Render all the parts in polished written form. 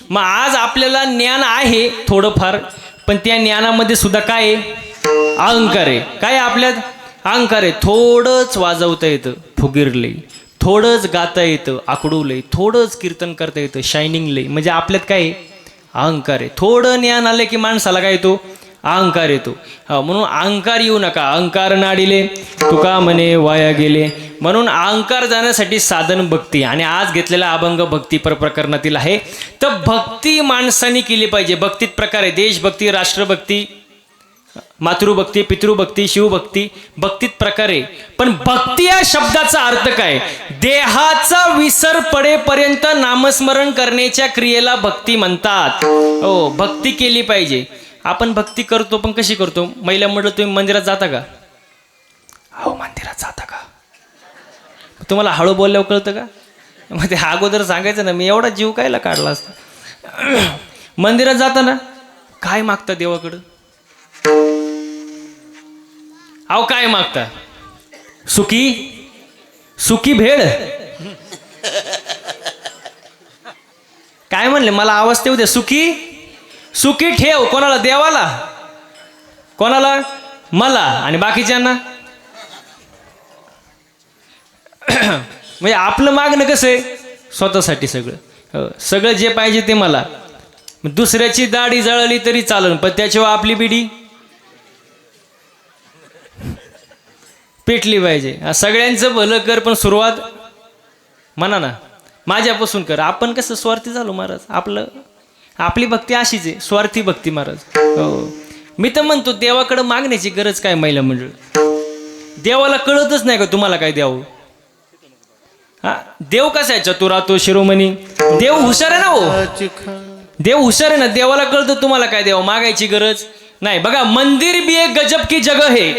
मग आज आपल्याला ज्ञान आहे थोडंफार, पण त्या ज्ञानामध्ये सुद्धा काय आहे? अहंकार आहे. काय आपल्यात अहंकार आहे. थोडंच वाजवता येतं फुगीरले, थोडंच गाता येतं आकडूलंय, थोडंच कीर्तन करता येतं शायनिंग लय. म्हणजे आपल्यात काय आहे? अहंकार आहे. थोडं ज्ञान आलं की माणसाला काय येतो? अहंकार येतो. म्हणून अहंकार येऊ नका. अहंकार नाडिले तुका म्हणे वाया गेले. म्हणून अहंकार जाण्यासाठी साधन भक्ती. आणि आज घेतलेला अभंग भक्ती प्रकरणातील आहे. तर भक्ती माणसाने केली पाहिजे. भक्तीत प्रकार आहे. देशभक्ती, राष्ट्रभक्ती, मातृभक्ती, पितृभक्ती, शिवभक्ती, भक्तीत प्रकार आहे. पण भक्ती या शब्दाचा अर्थ काय? देहाचा विसर पडेपर्यंत नामस्मरण करण्याच्या क्रियेला भक्ती म्हणतात. हो, भक्ती केली पाहिजे. आपण भक्ती करतो, पण कशी करतो? महिला म्हटलं तुम्ही मंदिरात जाता का? हो, मंदिरात जाता का? तुम्हाला हळू बोलल्यावर कळतं का? मग ते अगोदर सांगायचं ना, मी एवढा जीव कायला काढला असता. मंदिरात जाता ना, काय मागता देवाकडं? अहो काय मागता? सुखी सुखी भेळ? काय म्हणले? मला आवाज तेवढे दे. सुखी सुखी ठेव. कोणाला? देवाला. कोणाला? मला. आणि बाकीच्यांना? म्हणजे आपलं मागणं कसं आहे? स्वतःसाठी सगळं. सगळं जे पाहिजे ते मला. दुसऱ्याची दाढी जळली तरी चालेल, पण त्याच्यावर आपली बिडी पेटली पाहिजे. सगळ्यांचं भलं कर, पण सुरुवात म्हणा ना माझ्यापासून कर. आपण कसं स्वार्थी झालो महाराज. आपली भक्ती अशीच आहे, स्वार्थी भक्ती महाराज. हो, मी तर म्हणतो देवाकडं मागण्याची गरज काय? महिला मंडळ, देवाला कळतच नाही का तुम्हाला काय द्यावं? हा, देव कसा आहे? चतुरातो शिरोमणी. देव हुशार आहे ना. हो, देव हुशार आहे ना. देवाला कळतं तुम्हाला काय द्यावं. मागायची गरज नाही. बघा, मंदिर भी एक गजब की जगह है.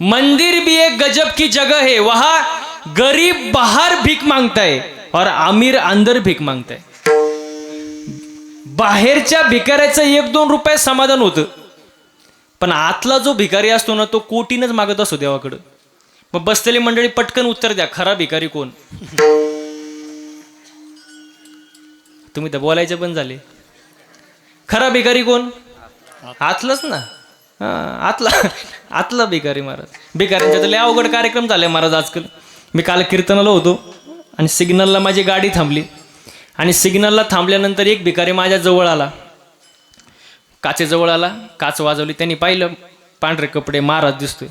मंदिर भी एक गजब की जगह है. वहां गरीब बाहर भीख मांगता है और अमीर अंदर भीख मांगता है. बाहेरच्या भिकाऱ्याचं 1-2 रुपये समाधान होतं, पण आतला जो भिकारी असतो ना, तो कोटीनच मागत असतो देवाकडं. मग बसलेली मंडळी पटकन उत्तर द्या, खरा भिकारी कोण? तुम्ही तर बोलायचे पण झाले. खरा भिकारी कोण? आतलाच ना. आतला भिकारी महाराज. भिकाऱ्यांच्या तर लय अवघड कार्यक्रम झाले महाराज आजकाल. मी काल कीर्तनाला होतो आणि सिग्नलला माझी गाडी थांबली. आणि सिग्नलला थांबल्यानंतर एक भिकारी माझ्या जवळ आला, काचेजवळ आला, काच वाजवली. त्यांनी पाहिलं पांढरे कपडे, महाराज दिसतोय.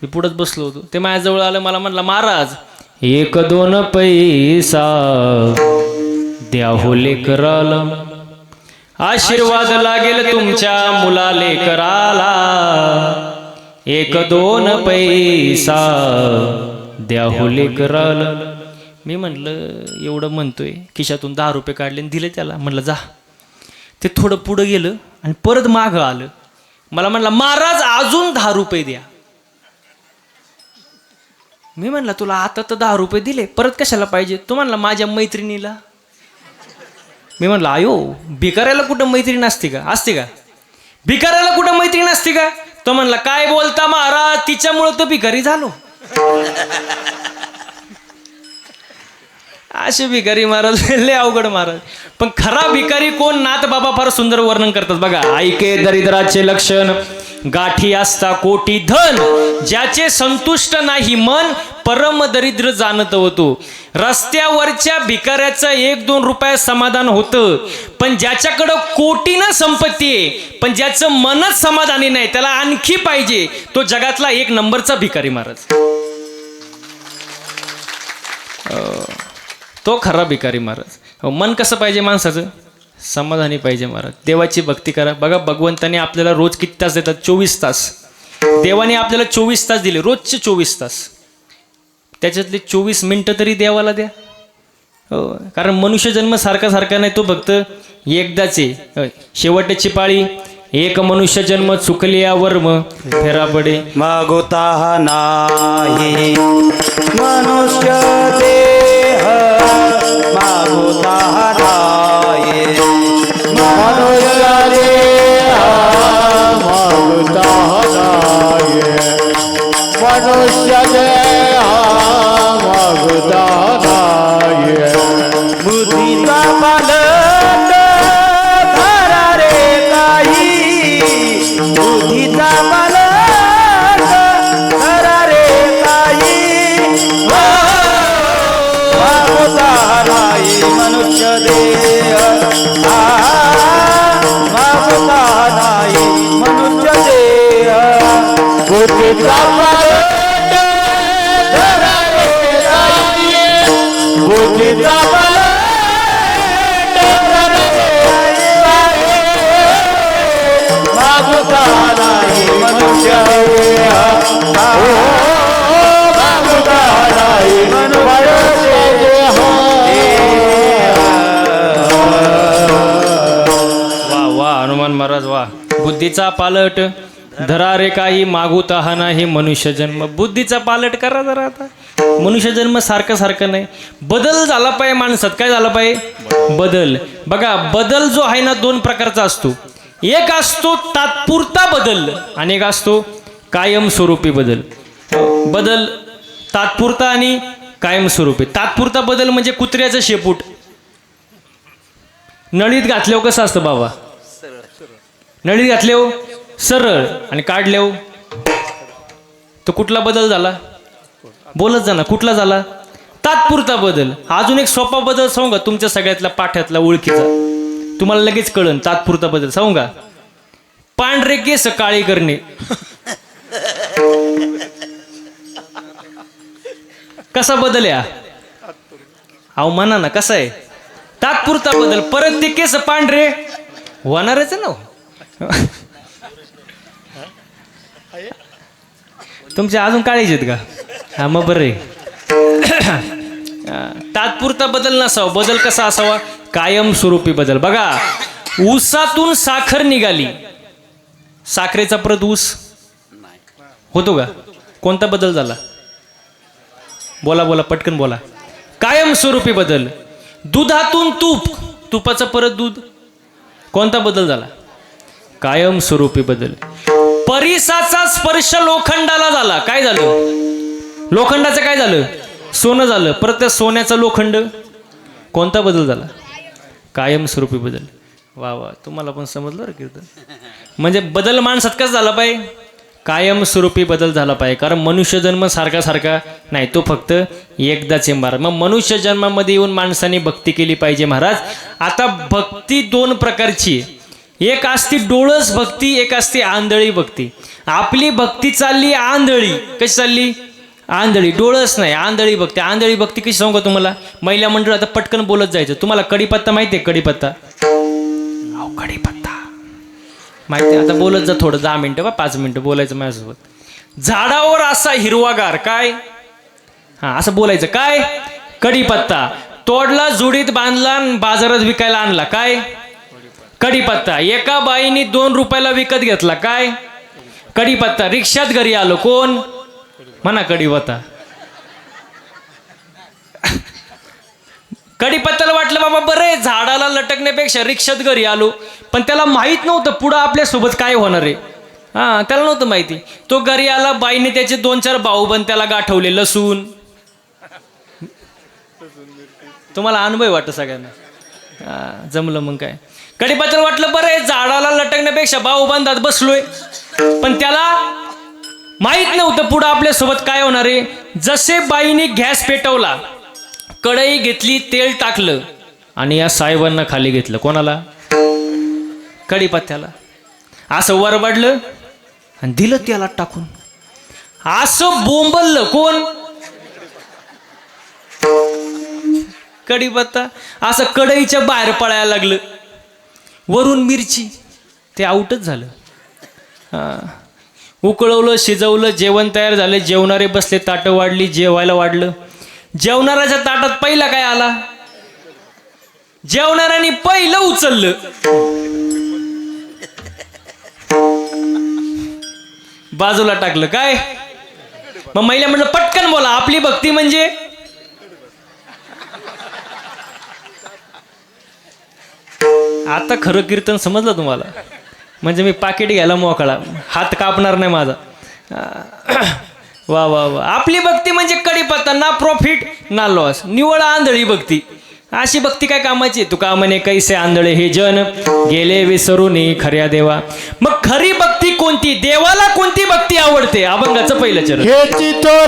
मी पुढंच बसलो होतो. ते माझ्याजवळ आलं, मला म्हणला, महाराज 1-2 पैसा द्या हो लेकराला, आशीर्वाद लागेल तुमच्या मुला लेकराला. 1-2 पैसा द्या हो लेकराला. मी म्हटलं एवढं म्हणतोय, खिशातून 10 रुपये काढले आणि दिले त्याला. म्हटलं जा. ते थोडं पुढं गेलं आणि परत मागं आलं. मला म्हणला, महाराज अजून 10 रुपये द्या. मी म्हणला, तुला आता तर 10 रुपये दिले, परत कशाला पाहिजे? तो म्हणला, माझ्या मैत्रिणीला. मी म्हणलं, आयो, भिकाऱ्याला कुठं मैत्रीण असते का? असते का? भिकाऱ्याला कुठं मैत्रीण असते का? तो म्हणला, काय बोलता महाराज, तिच्यामुळं तर भिकारी झालो. असे भिकारी महाराज लय अवघड महाराज. पण खरा भिकारी कोण? नाथ बाबा फार सुंदर वर्णन करतात बघा. ऐके दरिद्राचे लक्षण, गाठी असता कोटी धन, ज्याचे संतुष्ट नाही मन, परम दरिद्र जाणत होतो. रस्त्यावरच्या भिकाऱ्याचं 1-2 रुपये समाधान होतं, पण ज्याच्याकडं कोटीनं संपत्ती आहे, पण ज्याचं मनच समाधानी नाही, त्याला आणखी पाहिजे, तो जगातला 1 नंबरचा भिकारी महाराज. तो खरा भिकारी महाराज. मन कसं पाहिजे माणसाचं? समाधानी पाहिजे महाराज. देवाची भक्ती करा. बघा, भगवंताने आपल्याला रोज किती तास देतात? 24 तास. देवाने आपल्याला 24 तास दिले, रोजचे 24 तास. त्याच्यातले 24 मिनिटं तरी देवाला द्या. हो, कारण मनुष्य जन्म सारखा नाही, तो फक्त एकदाच आहे. शेवटची पाळी, एक मनुष्य जन्म चुकलिया वर्म फेरा पडे. मागोता नाही मनुष्य देह, मागोता नाही मनुष्य देह, मागोता नाही मनुष्य देह, मागोता नाही. बुद्धीचा मालक महाराज वा. बुद्धीचा पालट धरा रे काही मागूत हा नाही मनुष्य जन्म. बुद्धीचा पालट करा जरा आता. मनुष्य जन्म सारखं सारखं नाही. बदल झाला पाहिजे माणसात. काय झाला पाहिजे? बदल. बघा बदल जो आहे ना दोन प्रकारचा असतो. एक असतो तात्पुरता बदल आणि एक असतो कायमस्वरूपी बदल. बदल तात्पुरता आणि कायमस्वरूपी. तात्पुरता बदल म्हणजे कुत्र्याचं शेपूट नळीत घातल्यावर कसं असतं बाबा? नळीत घातल्यावर सरळ आणि काढल्यावर तो कुठला बदल झाला? बोलत जा ना, कुठला झाला? तात्पुरता बदल. अजून एक सोपा बदल सांगू का तुमच्या सगळ्यातला पाठ्यातला ओळखीचा, तुम्हाला लगेच कळन तात्पुरता बदल सांगू का? पांढरे केस काळी करणे. कसा बदल या? अहो म्हणा ना कसा आहे? तात्पुरता बदल. परत ते केस पांढरे होणारच ना. तुमचे अजून काळीच आहेत का? हा मग बरं आहे. तात्पुरता बदल नसावा. बदल कसा असावा? कायमस्वरूपी बदल. बघा ऊसातून साखर निघाली, साखरेचा परत ऊस होतो का? कोणता बदल झाला? बोला बोला पटकन बोला. कायमस्वरूपी बदल. दुधातून तूप, तुपाचं परत दूध, कोणता बदल झाला? कायमस्वरूपी बदल. परिसाचा स्पर्श लोखंडाला झाला, काय झालं? लोखंडाचं काय झालं? सोनं झालं. परत त्या सोन्याचा लोखंड, कोणता बदल झाला? कायमस्वरूपी बदल. वा वा, तुम्हाला पण समजलं रे कीर्तन. म्हणजे बदल माणसात कसा झाला पाहिजे? कायमस्वरूपी बदल झाला पाहिजे. कारण मनुष्य जन्म सारखा सारखा नाही, तो फक्त एकदाच आहे महाराज. मग मनुष्य जन्मामध्ये येऊन माणसाने भक्ती केली पाहिजे महाराज. आता भक्ती दोन प्रकारची आहे. एक असती डोळस भक्ती, एक असते आंधळी भक्ती. आपली भक्ती चालली आंधळी. कशी चालली? आंधळी. डोळस नाही, आंधळी भक्ती. आंधळी भक्ती कशी सांगू तुम्हाला? महिला मंडळ आता पटकन बोलत जायचं. तुम्हाला कढीपत्ता माहिती आहे? कढीपत्ता, अहो कढीपत्ता माहिती आहे. आता बोलत जा थोडं, 10 मिनिटं 5 मिनिटं बोलायचं माझ्यासोबत. झाडावर असा हिरवागार, काय? हा असं बोलायचं. काय? कढीपत्ता. तोडला, जुडीत बांधला, बाजारात विकायला आणला, काय? कढीपत्ता. एका बाईने 2 रुपयाला विकत घेतला, काय? कढीपत्ता. रिक्षात घरी आलो, कोण? म्हणा कढीपत्ता. कढीपत्त्याला वाटलं बाबा बरं झाडाला लटकण्यापेक्षा रिक्षात घरी आलो. पण त्याला माहित नव्हतं पुढं आपल्यासोबत काय होणार आहे. हा त्याला नव्हतं माहिती. तो घरी आला, बाईने त्याचे 2-4 भाऊबंद त्याला गाठवले, लसूण. तुम्हाला अनुभव वाटतं सगळ्यांना. जमलं मग काय? कढीपत्त्याला वाटलं बरं झाडाला लटकण्यापेक्षा भाऊबंदात बसलोय. पण त्याला माहित नव्हतं पुढं आपल्यासोबत काय होणार आहे. जसे बाईने गॅस पेटवला, कढई घेतली, तेल टाकलं आणि या साहेबांना खाली घेतलं. कोणाला? कढीपत्त्याला. असं वरबडलं आणि दिलं त्याला टाकून. असं बोंबललं, कोण? कढीपत्ता. असं कढईच्या बाहेर पडायला लागलं. वरून मिरची, ते आउटच झालं. उकळवलं, शिजवलं, जेवण तयार झालं. जेवणारे बसले, ताटं वाढली, जेवायला वाढलं. जेवणाऱ्याच्या ताटात पहिला काय आला? जेवणाऱ्याने पहिलं उचललं. बाजूला टाकलं, काय? मग महिला म्हटलं पटकन बोला, आपली भक्ती म्हणजे? आता खरं कीर्तन समजलं तुम्हाला? म्हणजे मी पाकिट घ्यायला मोकळा, हात कापणार नाही माझा. वा वा वा. आपली भक्ती म्हणजे कढीपत्ता, ना प्रॉफिट ना लॉस, निवळ आंधळी भक्ती. अशी भक्ती काय कामाची? तुका म्हणे कैसे आंधळे हे जन, गेले विसरून खऱ्या देवा. मग खरी भक्ती कोणती? देवाला कोणती भक्ती आवडते? अभंगाचं पहिलं चरण. देवा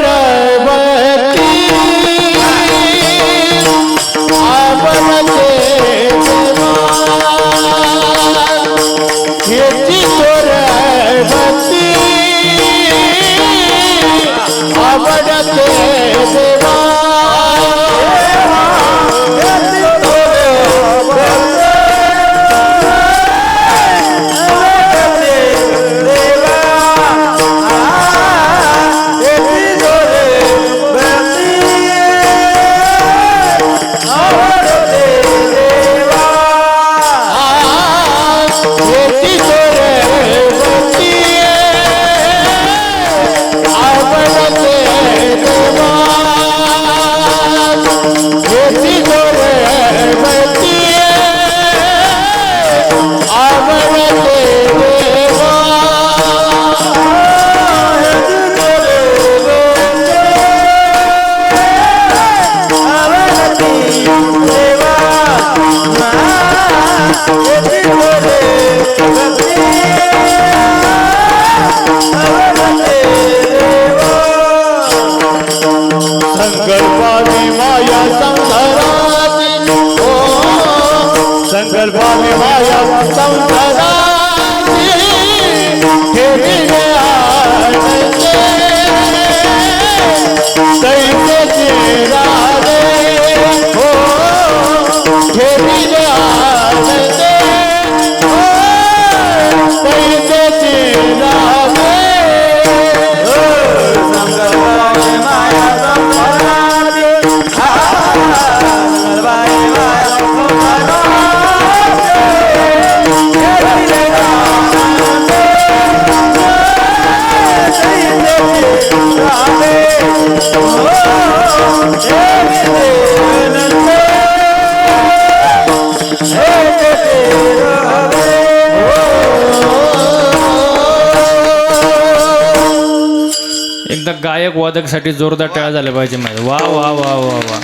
एकदा गायक वादकसाठी जोरदार टाळ्या झाल्या पाहिजे माझ्या. वा वा वा वा वा,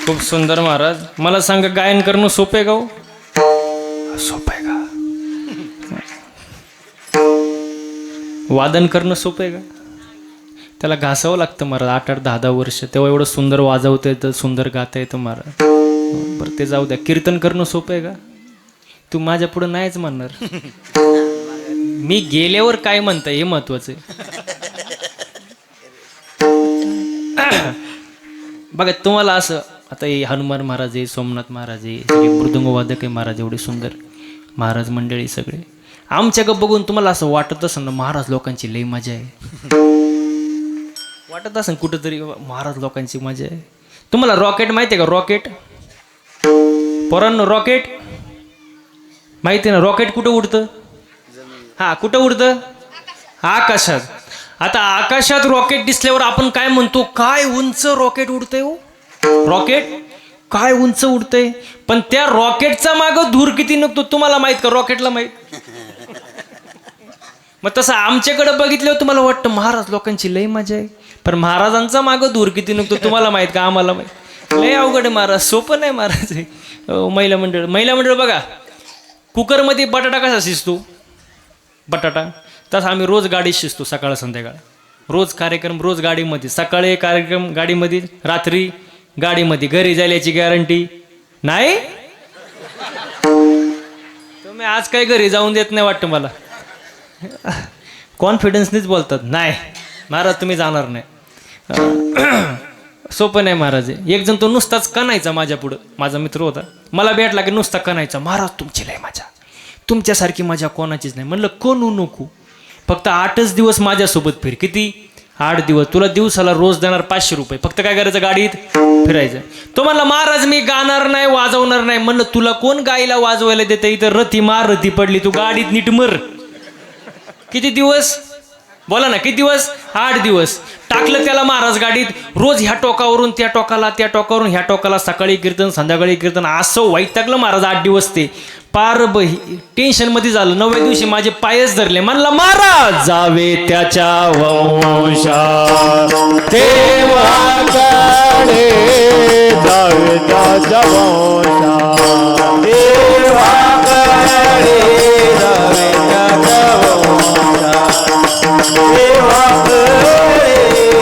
खूप सुंदर महाराज. मला सांगा, गायन करणं सोपं आहे का हो? सोपं आहे का? वादन करणं सोपं आहे का? त्याला घासावं लागतं महाराज. 8-8, 10-10 वर्ष, तेव्हा एवढं सुंदर वाजवता येतं, सुंदर गाता येतं महाराज. बरं ते जाऊ द्या. कीर्तन करणं सोपं आहे का? तू माझ्या पुढं नाहीच म्हणणार. मी गेल्यावर काय म्हणता हे महत्वाचं आहे. बघा तुम्हाला असं, आता हे हनुमान महाराज आहे, सोमनाथ महाराज आहे, सगळे मृदंगवादक आहे महाराज, एवढे सुंदर महाराज मंडळी सगळे. आमच्याकडे बघून तुम्हाला असं वाटत असेल ना, महाराज लोकांची लई मजा आहे. वाटत असेल कुठंतरी महाराज लोकांची मजा आहे. तुम्हाला रॉकेट माहिती आहे का? रॉकेट पोरांनो, रॉकेट माहिती आहे ना? रॉकेट कुठं उडतं? हा, कुठं उडतं? आकाशात. आता आकाशात रॉकेट दिसल्यावर आपण काय म्हणतो? काय उंच रॉकेट उडतंय हो. रॉकेट काय उंच उडतंय. पण त्या रॉकेटचा मागं धूर किती निघतो तुम्हाला माहित का? रॉकेटला माहित. मग तसं आमच्याकडे बघितल्यावर तुम्हाला वाटतं महाराज लोकांची लई मजा आहे, पण महाराजांचा मागं धूर किती निघतो तुम्हाला माहित का? आम्हाला माहित. लय अवघड आहे महाराज, सोपं नाही महाराज. महिला मंडळ बघा, कुकरमध्ये बटाटा कसा शिजतो, बटाटा तसं आम्ही रोज गाडीत शिजतो, सकाळ संध्याकाळ. रोज कार्यक्रम, रोज गाडीमध्ये. सकाळी कार्यक्रम गाडीमध्ये, रात्री गाडीमध्ये. घरी जायची गॅरंटी नाही. तुम्ही आज काही घरी जाऊन देत नाही वाटतं मला. कॉन्फिडन्सनीच बोलतात. नाही महाराज तुम्ही जाणार नाही. सोपं नाही महाराज. एक जण तो नुसताच कणायचा माझ्या पुढं, माझा मित्र होता. मला भेटला की नुसता कणायचा, महाराज तुमची लय मजा, तुमच्यासारखी मजा कोणाचीच नाही. म्हणलं कोण नको, फक्त 8च दिवस माझ्यासोबत फिर. किती? 8 दिवस. तुला दिवसाला रोज देणार 500 रुपये. फक्त काय करायचं? गाडीत फिरायचं. तो म्हणला महाराज मी गाणार नाही, वाजवणार नाही. म्हणलं तुला कोण गायला वाजवायला देतं? इथं रथी मार, रथी पडली, तू गाडीत नीट मर. किती दिवस बोला ना, किती दिवस? 8 दिवस. टाकलं त्याला महाराज गाडीत. रोज ह्या टोकावरून त्या टोकाला, त्या टोकावरून ह्या टोकाला, सकाळी कीर्तन संध्याकाळी कीर्तन. असं वैतागलं महाराज 8 दिवस. ते पार टेन्शन मध्ये झालं. 9व्या दिवशी माझे पायच धरले. म्हणला महाराज जावे त्याच्या वंशा देवाकडे जावे त्याच्या वंशा, देवाकडे जावे त्याच्या वंशा, देवाकडे जावे त्याच्या वंशा.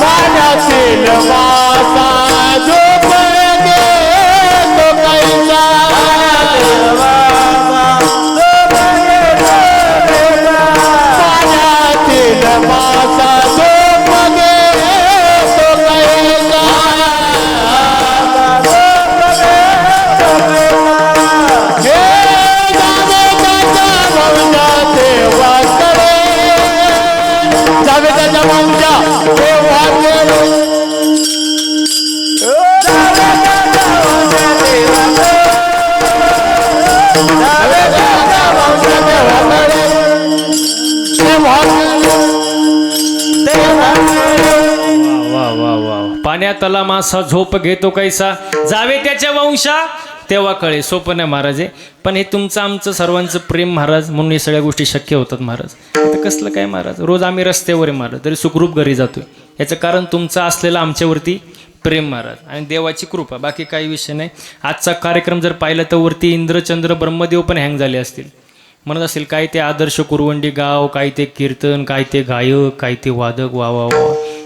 पाण्यातील मासा झोपण घेतो कैसा, पाण्यातील मासा झोपण घेतो कैसा. हे जावे त्याच्या वंशा देवाकडे, जावे त्याच्या वंशा देवाकडे. वा वा वा. पाण्यातला मासा झोप घेतो कैसा, जावे त्याच्या वंशा तेव्हा कळे. सोपं नाही महाराज आहे, पण हे तुमचं आमचं सर्वांचं प्रेम महाराज, म्हणून हे सगळ्या गोष्टी शक्य होतात महाराज. आता कसलं काय महाराज, रोज आम्ही रस्त्यावर आहे महाराज, तरी सुखरूप घरी जातोय. याचं कारण तुमचं असलेलं आमच्यावरती प्रेम महाराज आणि देवाची कृपा, बाकी काही विषय नाही. आजचा कार्यक्रम जर पाहिला तर वरती इंद्रचंद्र ब्रह्मदेव पण हँग झाले असतील. म्हणत असेल काय ते आदर्श कुरवंडी गाव, काय ते कीर्तन, काय ते गायक, काय ते वादक. वा वा वा.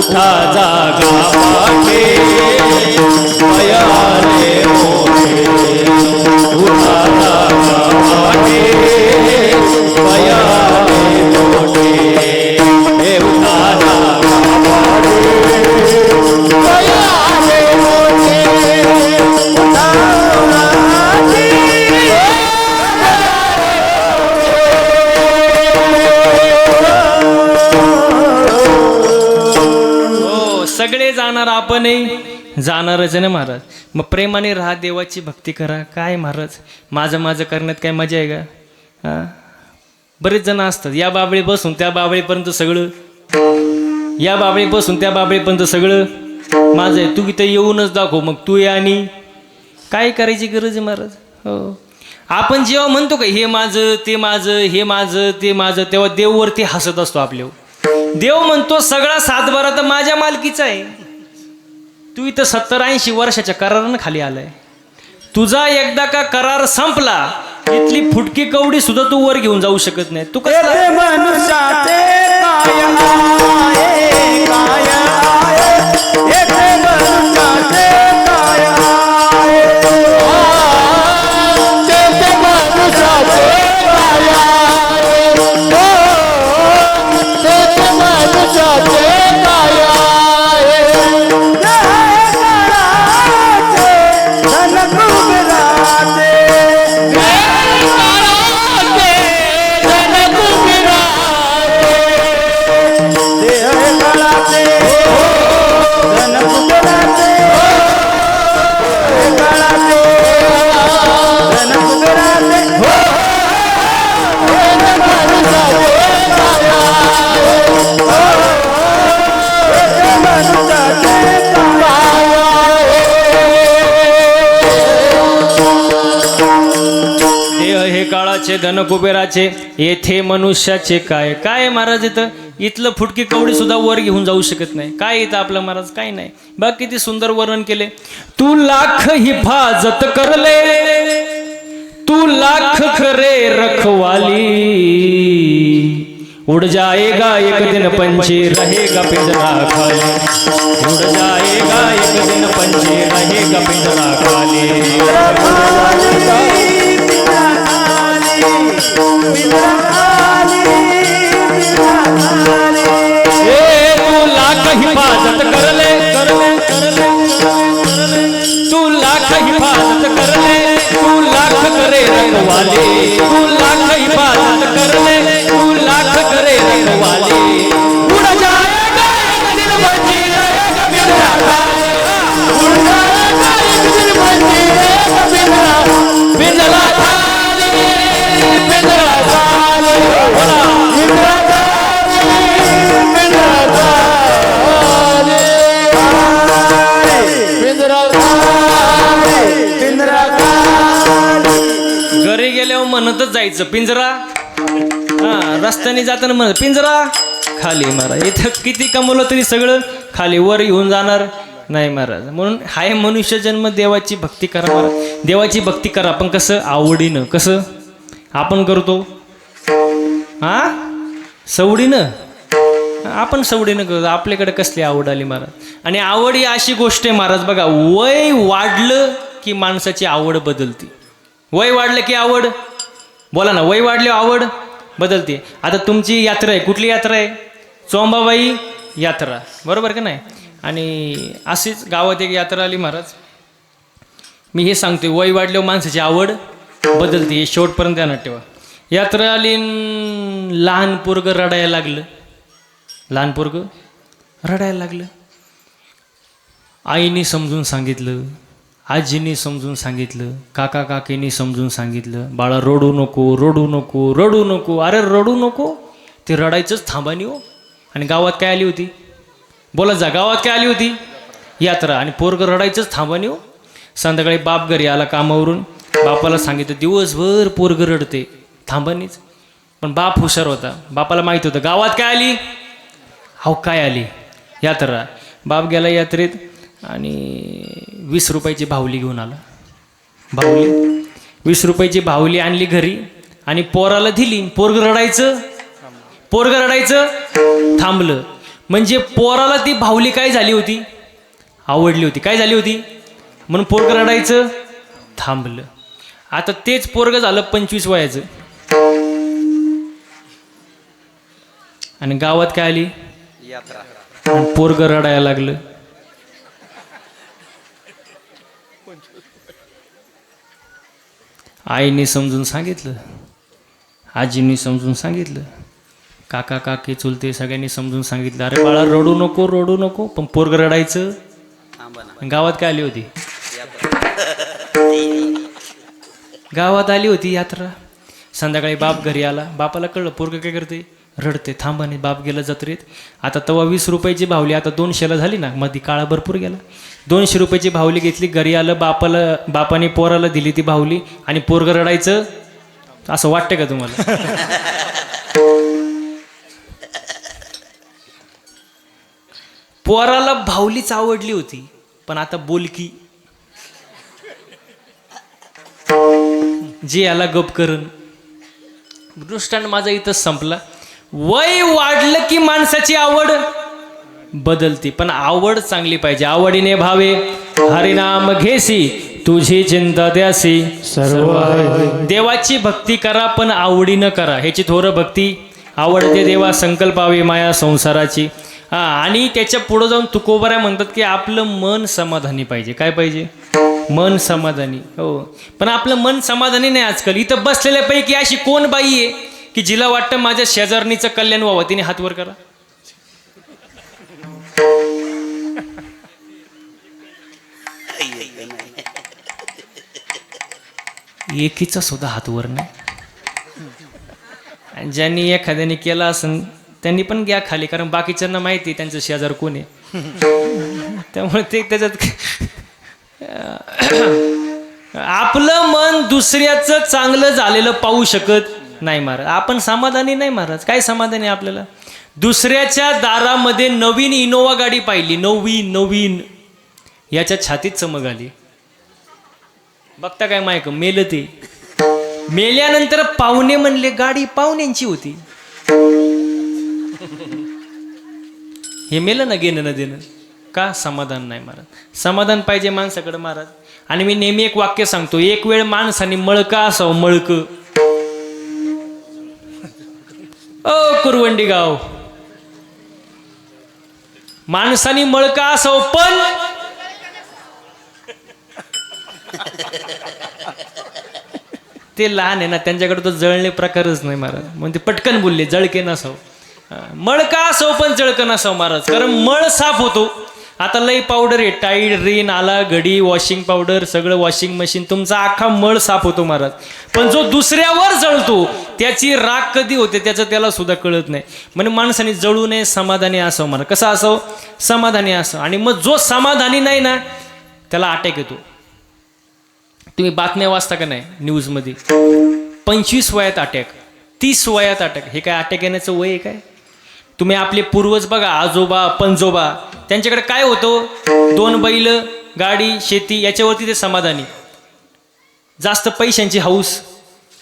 उठा जागा पाटे पयाले मोठे उठा जागा पाटे पयाले मोठे हे उठा जागा पयाले मोठे सगळे जाणार आपणही जाणारच आहे ना महाराज. मग प्रेमाने राहा, देवाची भक्ती करा. काय महाराज माझं माझं करण्यात काय मजा आहे का? हां, बरेच जण असतात या बाबळी बसून त्या बाबळीपर्यंत सगळं, या बाबळी बसून त्या बाबळीपर्यंत सगळं माझं आहे. तू इथं येऊनच दाखव, मग तू ये आणि काय करायची गरज आहे महाराज. हो, आपण जेव्हा म्हणतो का हे माझं ते माझं, हे माझं ते माझं, तेव्हा देववरती हसत असतो आपल्यावर. देव म्हणतो सगळा सातबारा तर माझ्या मालकीचा आहे. तू इथं 70-80 वर्षाच्या करारानं खाली आलाय. तुझा एकदा का करार संपला, इथली फुटकी कवडी सुद्धा तू वर घेऊन जाऊ शकत नाही. तू कसं मनुष्याचे काय आहे, काय आहे, येथे मनुष्याचे काय आहे, तेथे मनुष्याचे काय आहे, तेथे मनुष्याचे काय आहे, धन कुबेराचे काळाचे धन कुबेराचे, येथे मनुष्याचे काय. काय महाराज इथं इथलं फुटकी कवडी सुद्धा वर घेऊन जाऊ शकत नाही. काय इथं आपलं महाराज काय नाही. बघ किती सुंदर वर्णन केले. तू लाख हिफाजत करले, तू लाख खरे रखवाली, उड़ जाएगा एक दिन पंछी रहेगा पिंजरा खाली, उड़ जाएगा एक दिन पंछी रहेगा पिंजरा खाली. तू लाख हिफाजत कर ले, तू लाख हिफाजत कर ले, तू लाख करे रखवाले, तू लाख हिफाजत कर ले, तू लाख करे रखवाले, उड़ जाएगा एक दिन पंछी रहेगा पिंजरा खाली, उड़ जाएगा एक दिन पंछी रहेगा पिंजरा खाली, पिंजरा खाली, पिंजरा खाली, पिंजरा घरी गेल्यावर म्हणतच जायचं पिंजरा. हा, रस्त्याने जाताना म्हणत पिंजरा खाली. महाराज इथं किती कमवलं तरी सगळं खाली, वर येऊन जाणार नाही महाराज. म्हणून हाय मनुष्य जन्म, देवाची भक्ती करा महाराज. देवाची भक्ती करा, पण कसं आवडीनं. कसं आपण करतो हा, सवडीनं. आपण सवडीनं करतो. आपल्याकडे कसली आवड आली महाराज. आणि आवड ही अशी गोष्ट आहे महाराज, बघा वय वाढलं की माणसाची आवड बदलते. वय वाढलं की आवड, बोला ना, वय वाढले आवड बदलते. आता तुमची यात्रा आहे, कुठली यात्रा आहे? चोंबाबाई यात्रा, बरोबर का नाही? आणि अशीच गावात एक यात्रा आली महाराज. मी हे सांगतोय, वय वाढल्यावर माणसाची आवड बदलते, हे शेवटपर्यंत ध्यानात ठेवा. यात्रा आली, लहान पोरगं रडायला लागलं. लहान पोरगं रडायला लागलं. आईने समजून सांगितलं, आजीने समजून सांगितलं, काका काकीने समजून सांगितलं, बाळा रडू नको, रडू नको, रडू नको. अरे रडू नको, ते रडायचंच थांबानी हो. आणि गावात काय आली होती? बोला जा, गावात काय आली होती? यात्रा. आणि पोरगं रडायचंच थांबानी हो. संध्याकाळी बाप घरी आला कामावरून, बापाला सांगितलं दिवसभर पोरगं रडते, थांबानीच. पण बाप हुशार होता, बापाला माहिती होतं गावात काय आली. अहो काय आली? यात्रा. बाप गेला यात्रेत आणि 20 रुपयाची बाहुली घेऊन आला. बाहुली 20 रुपयाची बाहुली आणली घरी आणि पोराला दिली. पोरगं रडायचं थांबलं. म्हणजे पोराला ती भावली काय झाली होती, आवडली होती. काय झाली होती म्हणून पोरग रडायचं थांबलं. आता तेच पोरग झालं 25 वयाचं आणि गावात काय आली यात्रा, पोरग रडायला लागलं. आईने समजून सांगितलं, आजींनी समजून सांगितलं, काका काकी चुलते सगळ्यांनी समजून सांगितलं, अरे बाळा रडू नको रडू नको. पण पोरग रडायचं. गावात काय आली होती, गावात आली होती यात्रा. संध्याकाळी बाप घरी आला. बापाला कळलं पोरग काय करते, रडते. थांबाने बाप गेला जत्रेत. आता तेव्हा 20 रुपयाची भावली आता 200ला झाली ना, मध्ये काळा भरपूर गेला. 200 रुपयाची भावली घेतली, घरी आलं. बापाने पोराला दिली ती भावली आणि पोरग रडायचं. असं वाटतं का तुम्हाला? पोराला भावलीच आवडली होती पण आता बोलकी जे याला गप करण. दृष्टांत माझा इथंच संपला. वय वाढलं की माणसाची आवड बदलती, पण आवड चांगली पाहिजे. आवडीने भावे हरिनाम घेसी, तुझी चिंता त्यासी सर्व. देवाची भक्ती करा पण आवडीनं करा. ह्याची थोरं भक्ती आवडते देवा संकल्पावे माया संसाराची. आणि त्याच्या पुढं जाऊन तुकोबऱ्या म्हणतात की आपलं मन समाधानी पाहिजे. काय पाहिजे, मन समाधानी. हो, पण आपलं मन समाधानी नाही आजकाल. इथं बसलेल्यापैकी अशी कोण बाई आहे की जिला वाटतं माझ्या शेजारणीचं कल्याण व्हावं, तिने हात वर करा. एकीचा सुद्धा हात वर नाही. आणि ज्यांनी एखाद्याने केला असेल त्यांनी पण घ्या खाली, कारण बाकीच्यांना माहिती त्यांचं शेजार कोण आहे. त्यामुळे ते त्याच्यात आपलं मन दुसऱ्याचं चांगलं झालेलं पाहू शकत नाही महाराज. आपण समाधानी नाही महाराज. काय समाधानी आपल्याला? दुसऱ्याच्या दारामध्ये नवीन इनोवा गाडी पाहिली, नवीन याच्या छातीत चमक आली. बघता काय मायक मेलं. ते मेल्यानंतर पाहुणे म्हणले गाडी पाहुण्यांची होती. हे मेलं ना घेणं न देणं. का? समाधान नाही महाराज. समाधान पाहिजे माणसाकडे महाराज. आणि मी नेहमी एक वाक्य सांगतो, एक वेळ माणसाने मळका असावं, मळक. कुरवंडी गाव माणसाने मळका असावं, पण ते लहान आहे ना, त्यांच्याकडे तो जळणे प्रकारच नाही महाराज. म्हणजे पटकन बोलले जळके नसावं. मळका असो पण जळकं नसावं महाराज, कारण मळ साफ होतो. आता लई पावडर आहे, टाईड, रिन, आला, घडी, वॉशिंग पावडर, सगळं वॉशिंग मशीन, तुमचा अख्खा मळ साफ होतो महाराज. पण जो दुसऱ्यावर जळतो त्याची राग कधी होते त्याचं त्याला सुद्धा कळत नाही. म्हणजे माणसाने जळू नये, समाधानी असावं महाराज. कसं असावं? समाधानी असावं. आणि मग जो समाधानी नाही ना त्याला अटॅक येतो. तुम्ही बातम्या वाचता का नाही न्यूजमध्ये? 25 वयात अटॅक, 30 वयात अटॅक. हे काय अटॅक येण्याचं वय आहे काय? तुम्ही आपले पूर्वज बघा, आजोबा पंजोबा, त्यांच्याकडे काय होतं? 2 बैल, गाडी, शेती, याच्यावरती ते समाधानी. जास्त पैशांची हौस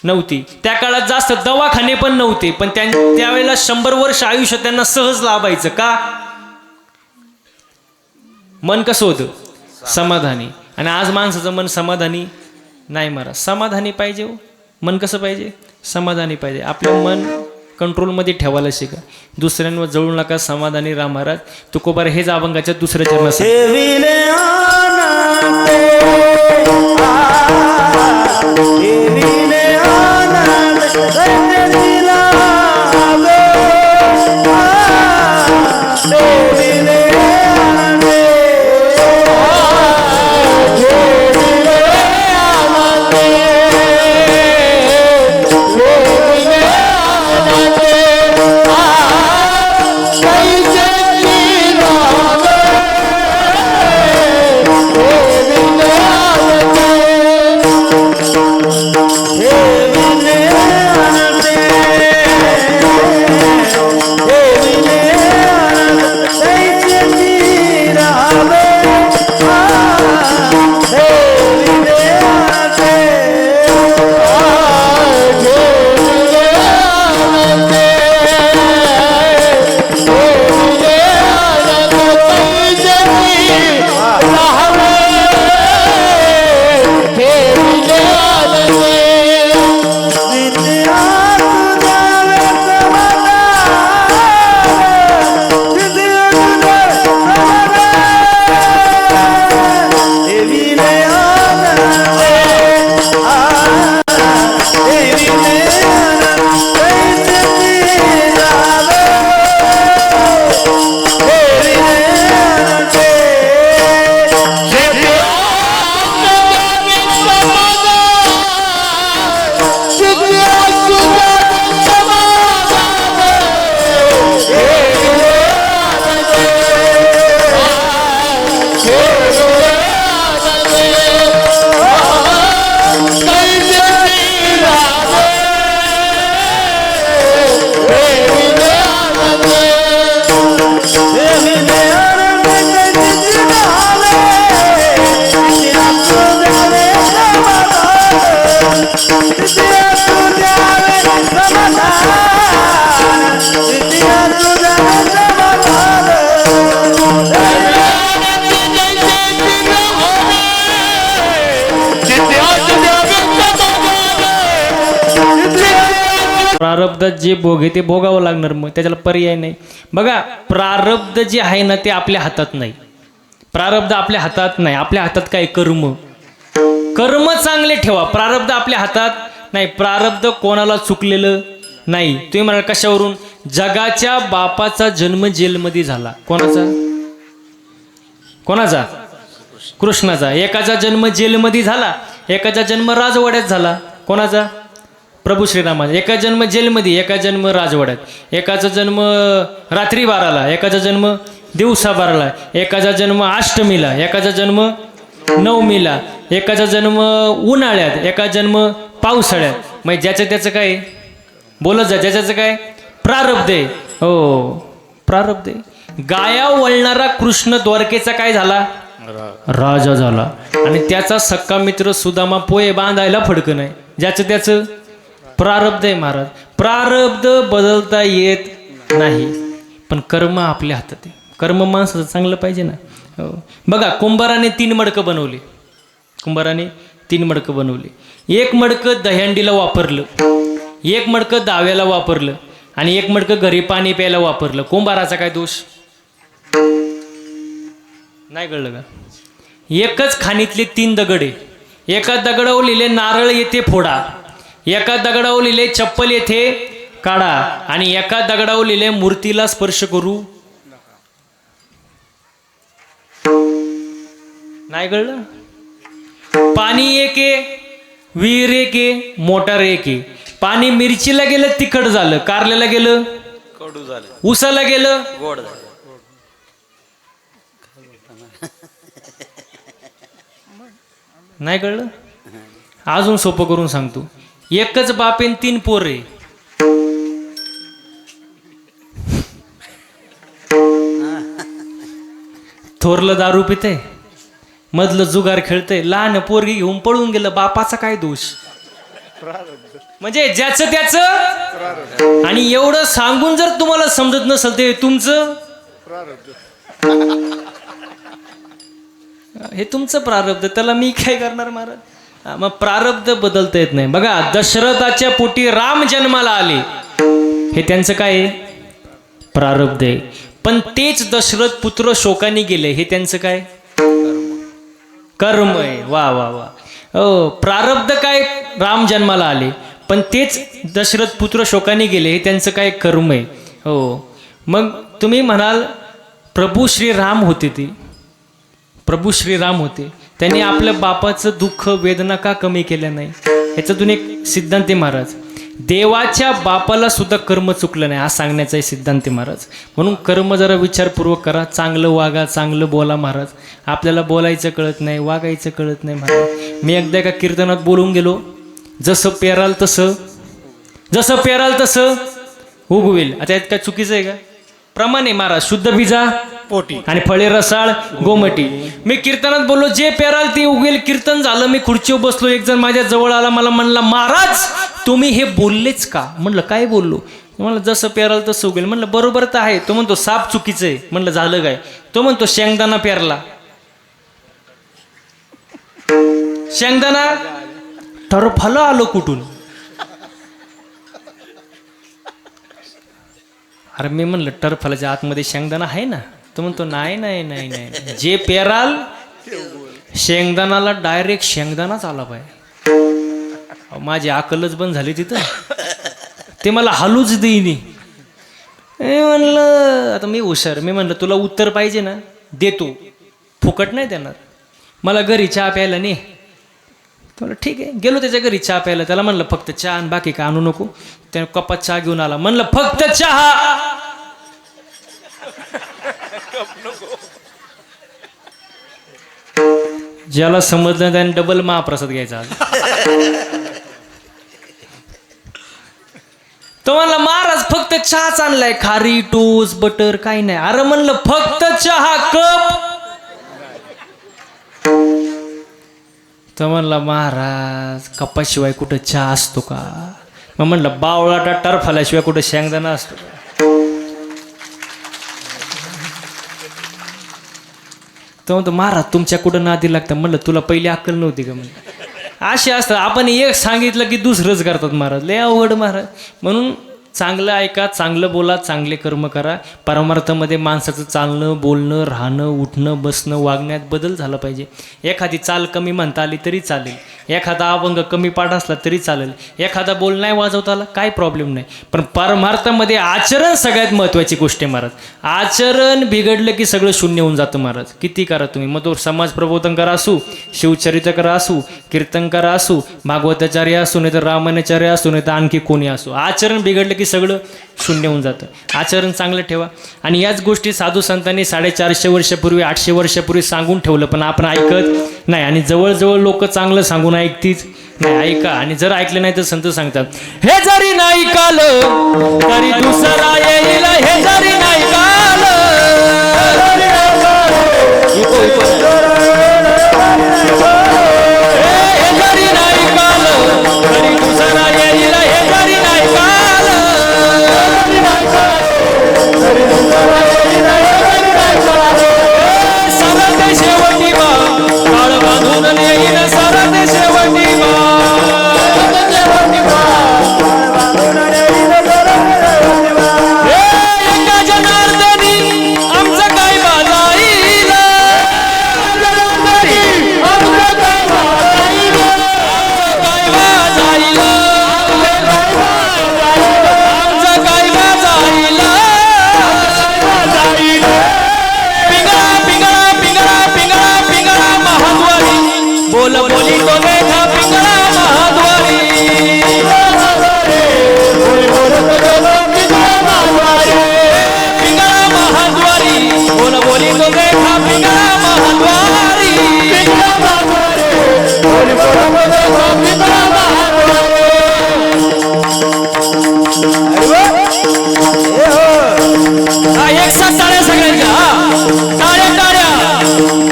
नव्हती त्या काळात, जास्त दवाखाने पण नव्हते, पण त्यावेळेला 100 वर्ष आयुष्य त्यांना सहज लाभायचं. का? मन कसं होतं? समाधानी. आणि आज माणसाचं मन समाधानी नाही महाराज. समाधानी पाहिजे हो. मन कसं पाहिजे? समाधानी पाहिजे. आपलं मन कंट्रोलमध्ये ठेवायला शिका. दुसऱ्यांवर जळू नका, समाधानी राहा महाराज. तुकोबार हेच अभंगाच्या दुसऱ्या चरणात प्रारब्धात जे भोग आहे ते भोगावं लागणार, मग त्याच्याला पर्याय नाही. बघा प्रारब्ध जे आहे ना ते आपल्या हातात नाही. प्रारब्ध आपल्या हातात नाही. आपल्या हातात काय? कर्म. कर्म चांगले ठेवा. प्रारब्ध आपल्या हातात नाही. प्रारब्ध कोणाला चुकलेलं नाही. तुम्ही म्हणाल कशावरून? जगाच्या बापाचा जन्म जेलमध्ये झाला. कोणाचा? कृष्णाचा. एकाचा जन्म जेलमध्ये झाला, एकाचा जन्म राजवाड्यात झाला. कोणाचा? प्रभू श्रीरामाचा. एका जन्म जेलमध्ये, एका जन्म राजवाड्यात. एकाचा जन्म रात्री 12ला, एकाचा जन्म दिवसा 12ला. एकाचा जन्म अष्टमीला, एकाचा जन्म नवमीला. एकाचा जन्म उन्हाळ्यात, एका जन्म पावसाळ्यात. मग ज्याचं त्याचं काय बोलत जा, ज्याचं काय प्रारब्ध आहे. हो प्रारब्ध आहे. गाया वळणारा कृष्ण द्वारकेचा काय झाला? राजा झाला. आणि त्याचा सक्का मित्र सुदामा पोहे बांधायला फडकं नाही. ज्याचं त्याचं प्रारब्ध आहे महाराज. प्रारब्ध बदलता येत नाही, पण कर्म आपल्या हातात आहे. कर्म माणसाचं चांगलं पाहिजे ना. हो बघा कुंभाराने 3 मडकं बनवली. कुंभाराने 3 मडकं बनवली. एक मडकं दह्यांडीला वापरलं, एक मडकं दाव्याला वापरलं आणि एक मडकं घरी पाणी प्यायला वापरलं. कुंभाराचा काय दोष? नाही कळलं का? एकच खाणीतले 3 दगड आहे. एका दगडावर लिहिले नारळ येथे फोडा, एका दगडावर लिहिले चप्पल येथे काढा आणि एका दगडावर लिहिले मूर्तीला स्पर्श करू. नाही कळलं? पाणी एक आहे, विहीर एक आहे, मोटार एक आहे. पाणी मिरचीला गेलं तिखट झालं, कारल्याला गेलं कडू झालं, उसाला गेलं गोड झालं. नाही कळलं? अजून सोपं करून सांगतो. एकच बापेन 3 पोरे. थोरलं दारू पिते, मधलं जुगार खेळतंय, लहान पोरगी घेऊन पळून गेलं. बापाचा काय दोष? म्हणजे ज्याचं त्याचं. आणि एवढं सांगून जर तुम्हाला समजत नसेल ते तुमचं हे तुमचं प्रारब्ध, त्याला मी काय करणार महाराज? मग प्रारब्ध बदलता येत नाही. बघा दशरथाच्या पोटी राम जन्माला आले, हे त्यांचं काय आहे? प्रारब्ध आहे. पण तेच दशरथ पुत्र शोकाने गेले, हे त्यांचं काय? कर्म आहे. वा वा वा. हो प्रारब्ध काय? राम जन्माला आले, पण तेच दशरथ पुत्र शोकाने गेले, हे त्यांचं काय? कर्म आहे. हो मग तुम्ही म्हणाल प्रभू श्रीराम होते, ते प्रभू श्रीराम होते, त्यांनी आपल्या बापाचं दुःख वेदना का कमी केल्या नाही? ह्याच्यातून एक सिद्धांत आहे महाराज. देवाच्या बापाला सुद्धा कर्म चुकलं नाही, हा सांगण्याचा आहे सिद्धांत आहे महाराज. म्हणून कर्म जरा विचारपूर्वक करा, चांगलं वागा, चांगलं बोला महाराज. आपल्याला बोलायचं कळत नाही, वागायचं कळत नाही महाराज. मी एकदा एका कीर्तनात बोलून गेलो, जसं पेराल तसं, जसं पेराल तसं उगवेल. आता यात काय चुकीचं आहे का? प्रमाणे महाराज, शुद्ध बीजा पोटी आणि फळे रसाळ गोमटी. मी कीर्तनात बोललो, जे पेराल ते उगेल. कीर्तन झालं, मी खुर्चीवर बसलो, एक जण माझ्या जवळ आला, मला म्हणला महाराज तुम्ही हे बोललेच का? म्हणलं काय बोललो? म्हणलं जसं पेराल तसं उगेल. म्हणलं बरोबर तर आहे. तो म्हणतो साप चुकीचं आहे. म्हणलं झालं काय? तो म्हणतो शेंगदाणा पेरला, शेंगदाणा टरफलं आलो कुठून? अरे मी म्हणलं टरफलाच्या आतमध्ये शेंगदाणा आहे ना? तो म्हणतो नाही नाही नाही नाही, जे पेराल शेंगदाणाला डायरेक्ट शेंगदाणाच आला पाहिजे. माझी अकलच बंद झाली तिथं. ते मला हलूच देईनी. मी म्हणलं आता मी हुशार, मी म्हणलं तुला उत्तर पाहिजे ना, देतो, फुकट नाही देणार. मला घरी चहा प्यायला नाही. म्हणलं ठीक आहे. गेलो त्याच्या घरी चहा प्यायला. त्याला म्हणलं फक्त चहा आणि बाकी काय आणू नको. त्याने कपात चहा घेऊन आला. म्हणलं फक्त चहा. ज्याला समजलं त्याने डबल महाप्रसाद घ्यायचा. तो म्हणला महाराज फक्त चहाच आणलाय, खारी टोस बटर काही नाही. अरे म्हणलं फक्त चहा कप. तो म्हणला महाराज कपाशिवाय कुठं चहा असतो का? मग म्हणलं बावळाटा टरफाल्याशिवाय कुठं शेंगदाणा असतो का? तो म्हणतो महाराज तुमच्या कुठं नादी लागतं. म्हणलं तुला पहिली अक्कल नव्हती का? म्हणलं असे असतं, आपण एक सांगितलं की दुसरंच करतात महाराज, लय अवघड महाराज. म्हणून चांगलं ऐका, चांगलं बोला, चांगले कर्म करा. परमार्थामध्ये माणसाचं चालणं, बोलणं, राहणं, उठणं, बसणं, वागण्यात बदल झाला पाहिजे. एखादी चाल कमी म्हणता आली तरी चालेल, एखादा अभंग कमी पाठ असला तरी चालेल, एखादा बोल नाही वाजवता आला काय प्रॉब्लेम नाही. पण परमार्थामध्ये आचरण सगळ्यात महत्त्वाची गोष्ट आहे महाराज. आचरण बिघडलं की सगळं शून्य होऊन जातं महाराज. किती करा तुम्ही, मग तो समाज प्रबोधन करा असू, शिवचरित्र करा असू, कीर्तन करा असू, भागवताचार्य असू, नाही तर रामायणाचार्य असू, नाही तर आणखी कोणी असू, आचरण बिघडलं की सगळं शून्य होऊन जातं. आचरण चांगलं ठेवा. आणि याच गोष्टी साधू संतांनी 450 वर्षापूर्वी 800 वर्षापूर्वी सांगून ठेवलं, पण आपण ऐकत नाही. आणि जवळजवळ लोक चांगलं सांगून ऐकतीच नाही. ऐका, आणि जर ऐकलं नाही तर संत सांगतात, हे जरी नाही कालं तरी दुसरा येईल, हे जरी नाही कालं. हे जरी नाही कालं तरी दुसरा येईल, हे जरी नाही कालं. सरते शेवटी बा काळ बांधून येईल, सरते शेवटी बा. एका जनार्दनी आमचं काय बाजाईल, बोली तो देखा पिंगळा महाद्वारी. पिंगळा महाद्वारी, बोली तो देखा पिंगळा महाद्वारी. हा एक साथ टाळ्या सगळ्यांच्या, टाळ्या टाळ्या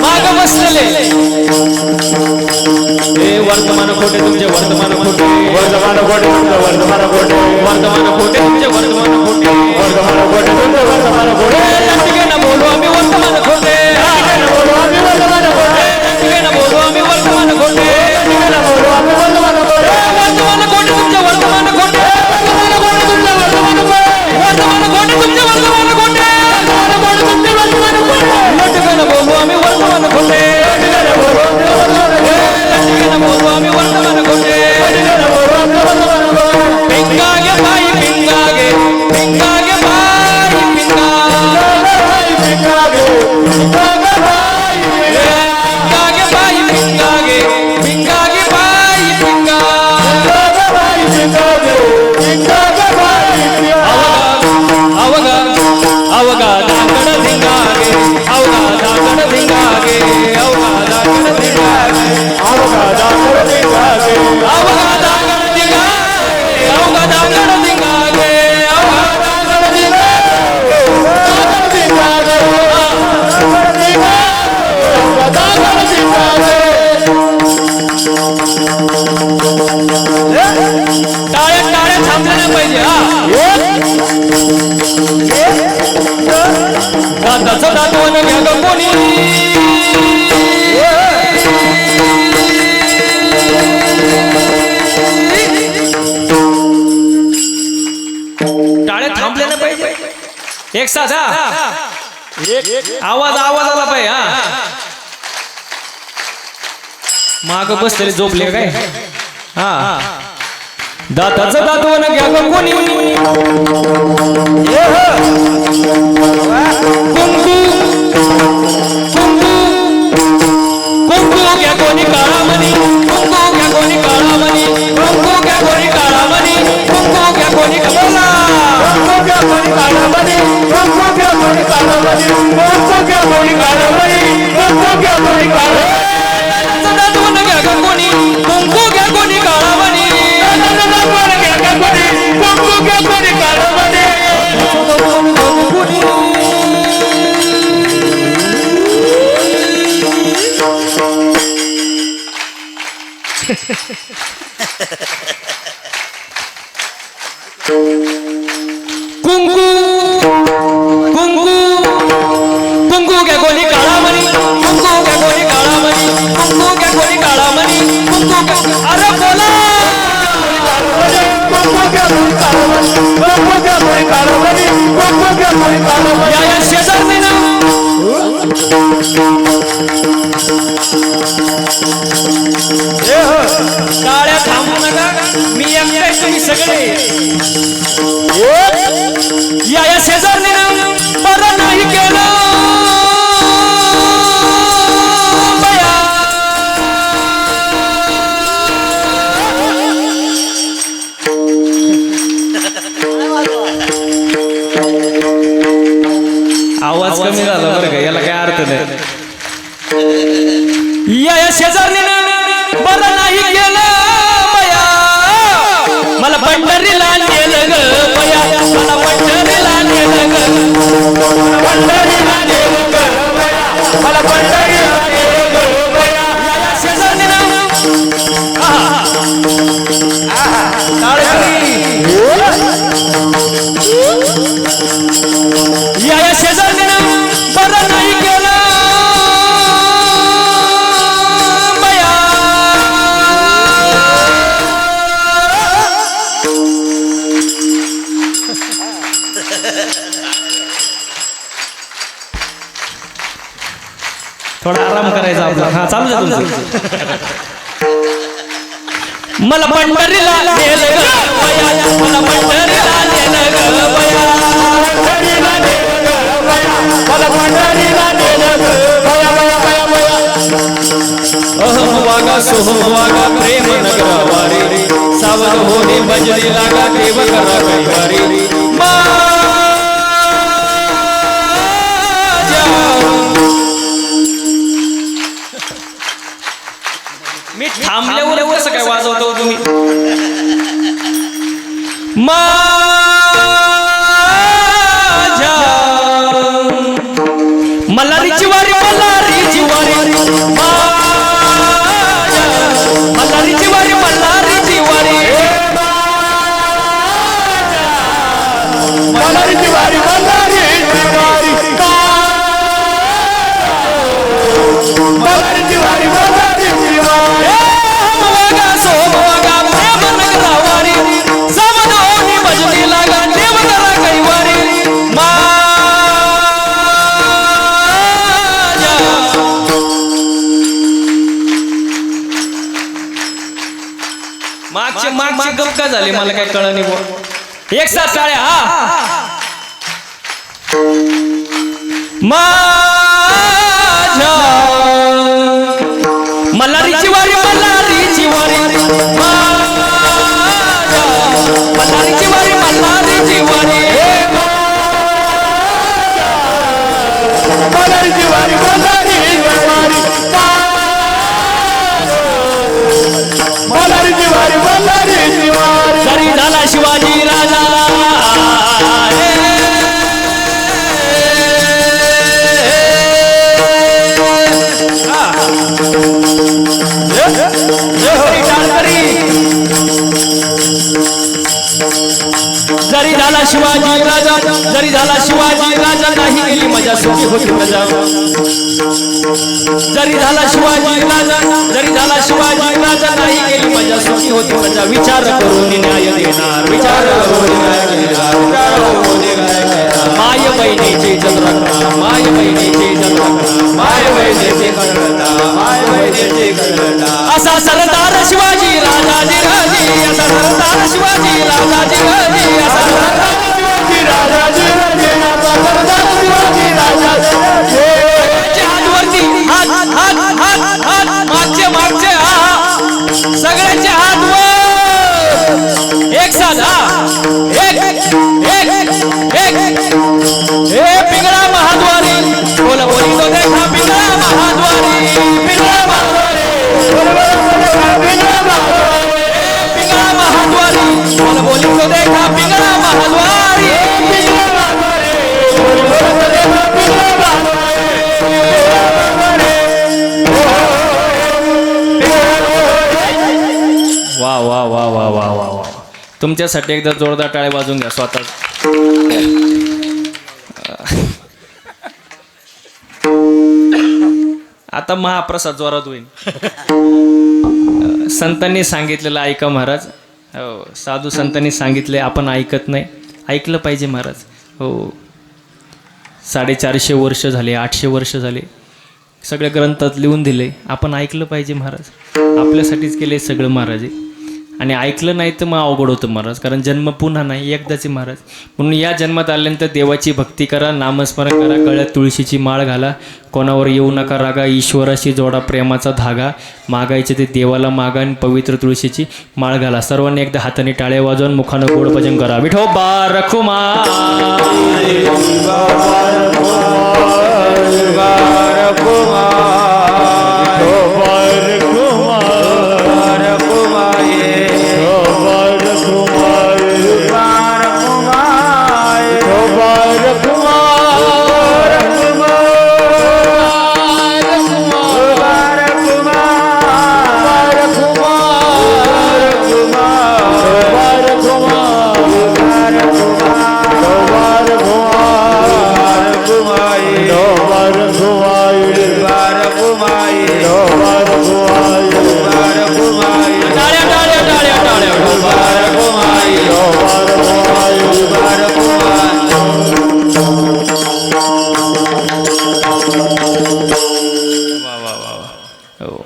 माग बसलेले. वर्तमान खोटे तुमचे, वर्तमान खोटे, वर्तमान खोटे तुमचे, वर्तमान खोटे, वर्तमान खोटे तुमचे, वर्तमान खोटे, वर्तमान खोटे तुमचे, वर्तमान खोटे. ठीक आहे ना, बोलू आम्ही वर्तमान खोटे, बोलू आम्ही वर्तमान खोटे, ठीक आहे ना, बोलू आम्ही वर्तमान खोटे, ठीक आहे ना, बोलू आम्ही वर्तमान खोटे. वर्तमान खोटे तुमचे, वर्तमान खोटे, वर्तमान खोटे तुमचे, वर्तमान खोटे, वर्तमान खोटे तुमचे, वर्तमान खोटे, वर्तमान खोटे तुमचे, वर्तमान खोटे. ठीक आहे ना, बोलू आम्ही वर्तमान खोटे, ठीक आहे ना, बोलू आम्ही वर्तमान खोटे, ठीक आहे ना, बोलू आम्ही वर्तमान खोटे. पिंगा गे बाई पिंगा गे, पिंगा गे बाई पिंगा, पिंगा गे बाई, पिंगा गे बाई पिंगा गे, पिंगा गे बाई पिंगा, पिंगा गे बाई पिंगा. अवगा अवगा दागड धिंगा गे, अवगा दागड धिंगा गे, अवगा दागड धिंगा गे, अवगा दागड धिंगा गे, अवगा दागड धिंगा गे, अवगा दागड धिंगा गे, अवगा दागड धिंगा गे, अवगा दागड धिंगा गे. टाळ्या टाळ्या थांबल्या नाही पाहिजे. हा दादाचं दातवण घ्या ग कोणी, टाळे थांबले ना पाहिजे एक साथ. आवाज आवाज आला पाहिजे. माग बसलेले झोपले काय. हा दाताचं दातवण घ्या ग कोणी, कुंकू कुंकू कुंकू घ्या कोणी काळामणी, कुंकू घ्या कोणी काळामणी, कुंकू घ्या कोणी काळामणी, कुंकू घ्या कोणी बोला, कुंकू घ्या कोणी काळामणी, कुंकू घ्या कोणी काळामणी, कुंकू घ्या कोणी काळामणी, कुंकू घ्या कोणी काळामणी. दातवण घ्या ग कोणी, कुंकू घ्या कोणी काळामणी, कुंकू घ्या कोणी काळामणी. कुंकू कुंकू कुंकू घ्या कोणी काळामणी, कुंकू घ्या कोणी काळामणी, कुंकू घ्या कोणी काळामणी, कुंकू. अरे बोला, कुंकू घ्या कोणी काळामणी, टाळ्या थांबू नका, मी एकटाय तुम्ही सगळे या शेजारने बरं नाही केलं बया. आवाज कमी झाला बरं का, याला काय अर्थ नाही. या शेजारने बरं नाही केलं बया, मला पंढरीला नेलं ग बया, मला पंढरीला नेलं ग, पंढरीला नेलं ग बया, मला पंढरीला नेलं ग बया. या शेजारने या शेजारने बरं नाही केलं बया. थोडा आराम करायचा आपला. हा चालू आहे तुमचं. मला पंढरीला नेलं ग बया, मला पंढरीला नेलं ग बया, पंढरीला नेलं ग बया, मला पंढरीला नेलं ग बया बया बया बया. अहम वागा सोहम वागा प्रेम नगरवारी, सावध होणे भजनी लागा देव करा कैवारी. मी थांबल्यावर कसं काय वाजवतो तुम्ही. मल्हारीची वारी, मल्हारीची वारी, मल्हारीची वारी, मल्हारीची वारी, मल्हारीची वारी, मल्हारीची वारी, मल्हारीची वारी, मल्हारीची वारी. मागचे गप का झाले मला काय कळलं नाही बुवा. एक साथ टाळ्या. हा माझ्या मल्हारीची वारी, मल्हारीची वारी, मल्हारीची वारी, मल्हारीची वारी, मल्हारीची वारी, मल्हारीची वारी, मल्हारीची वारी, मल्हारीची वारी. जरी झाला शिवाजी राजा जरी झाला शिवाजी राजा, जरी झाला शिवाजी राजा, नाही गेली मजा सुखी होती प्रजा. जरी झाला शिवाजी राजा, जरी झाला शिवाजी राजा, नाही गेली मजा सुखी होती प्रजा. विचार करून न्याय देणार, विचार करून न्याय देणार, माय बहिणीचे इज्जत राखणार, माय बहिणीचे इज्जत राखणार, माय बहिणीचे करता, माय बहिणीचे करता. असा सरदार शिवाजी राजाजी राजी, असा सरदार शिवाजी राजाजी राजी, असा सरदार शिवाजी राजाजी राजे, असा सरदार शिवाजी राजाजी राजे. हात वरती, हात हात हात हात, मागचे मागचे हा, सगळ्यांचे हात वर, एक साथ. हा एक एक एक. हे पिंगळा महाद्वारी, बोला बोली तो देखा पिंगळा महाद्वारी, पिंगळा महाद्वारी, पिंगळा महाद्वारी, बोला बोली तो देखा पिंगळा महाद्वारी, पिंगळा महाद्वारी, बोला बोली तो देखा पिंगळा महाद्वारी. वा वा वा वा वा वा वा. तुमच्यासाठी एकदा जोरदार टाळ्या वाजून घ्या स्वतः. आता महाप्रसाद जोरात होईल. संतांनी सांगितलेलं ऐका महाराज. हो, साधू संतांनी सांगितले, आपण ऐकत नाही. ऐकलं पाहिजे महाराज. हो, 450 वर्ष झाले, 800 वर्ष झाले सगळ्या ग्रंथात लिहून दिले, आपण ऐकलं पाहिजे महाराज. आपल्यासाठीच केले सगळं महाराज आहे. आणि ऐकलं नाही तर मग अवघड होतं महाराज, कारण जन्म पुन्हा नाही, एकदाचे महाराज. म्हणून या जन्मात आल्यानंतर देवाची भक्ती करा, नामस्मरण करा, गळ्यात तुळशीची माळ घाला, कोणावर येऊ नका रागा, ईश्वराशी जोडा प्रेमाचा धागा, मागायचे ते देवाला मागा आणि पवित्र तुळशीची माळ घाला. सर्वांनी एकदा हाताने टाळ्या वाजवून मुखानं गोड भजन करा. विठोबा रखुमा